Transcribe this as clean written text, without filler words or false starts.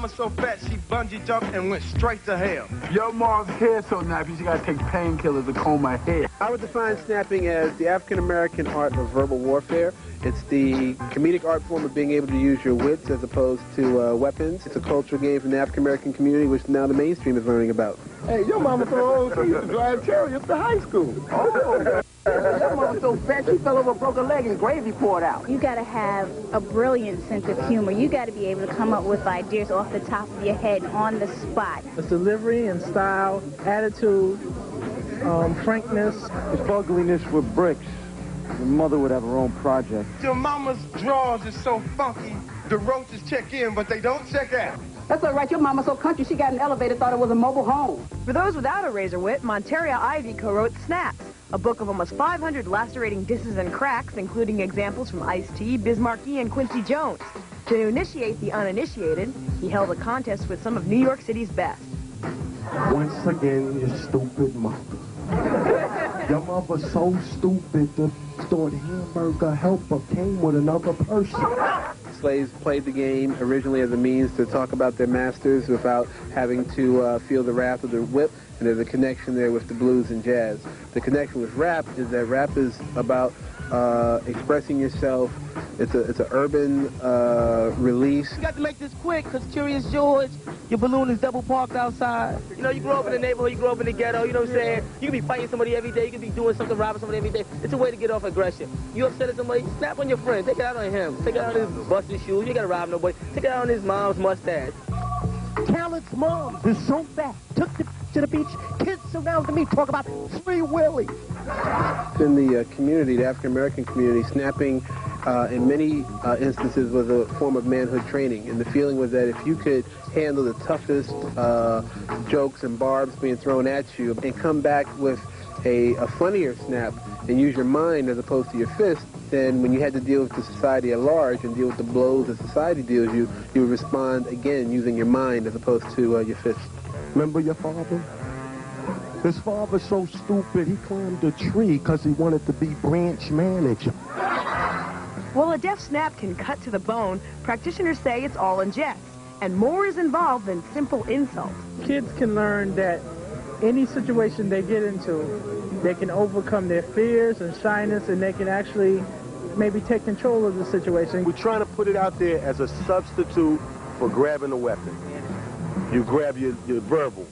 mama so fat she bungee jumped and went straight to hell. Your mom's hair so nappy, she gotta take painkillers to comb my hair. I would define snapping as the African-American art of verbal warfare. It's the comedic art form of being able to use your wits as opposed to weapons. It's a cultural game from the African-American community, which now the mainstream is learning about. Hey, your mama so old, she used to drive chariots to high school. Oh. Your mama so fat, she fell over, broke her leg, and gravy poured out. You got to have a brilliant sense of humor. You got to be able to come up with ideas off the top of your head on the spot. It's delivery and style, attitude, frankness. It's ugliness with bricks. Your mother would have her own project. Your mama's drawers is so funky, the roaches check in, but they don't check out. That's all right. Your mama so country, she got an elevator, thought it was a mobile home. For those without a razor wit, Monteria Ivy co-wrote Snaps, a book of almost 500 lacerating disses and cracks, including examples from Ice-T, Biz Markie, and Quincy Jones. To initiate the uninitiated, he held a contest with some of New York City's best. Once again, you stupid mother. Your mother so stupid, the store hamburger helper came with another person. Slaves played the game originally as a means to talk about their masters without having to feel the wrath of the whip, and there's a connection there with the blues and jazz. The connection with rap is that rap is about expressing yourself. It's an urban release. You got to make this quick, because Curious George, your balloon is double parked outside. You know, you grow up in the neighborhood, you grow up in the ghetto, you know what I'm saying? You can be fighting somebody every day, you can be doing something, robbing somebody every day. It's a way to get off aggression. You upset at somebody, snap on your friend, take it out on him. Take it out on his busted shoes, you got to rob nobody. Take it out on his mom's mustache. Talent's mom is so fat, took the to the beach, kids surrounded me, talk about Free Willy. In the community, the African-American community, snapping in many instances was a form of manhood training. And the feeling was that if you could handle the toughest jokes and barbs being thrown at you and come back with a funnier snap and use your mind as opposed to your fist, then when you had to deal with the society at large and deal with the blows that society deals you, you would respond again using your mind as opposed to your fist. Remember your father? His father's so stupid, he climbed a tree because he wanted to be branch manager. While a deaf snap can cut to the bone, practitioners say it's all in jest, and more is involved than simple insult. Kids can learn that any situation they get into, they can overcome their fears and shyness, and they can actually maybe take control of the situation. We're trying to put it out there as a substitute for grabbing a weapon. You grab your verbal.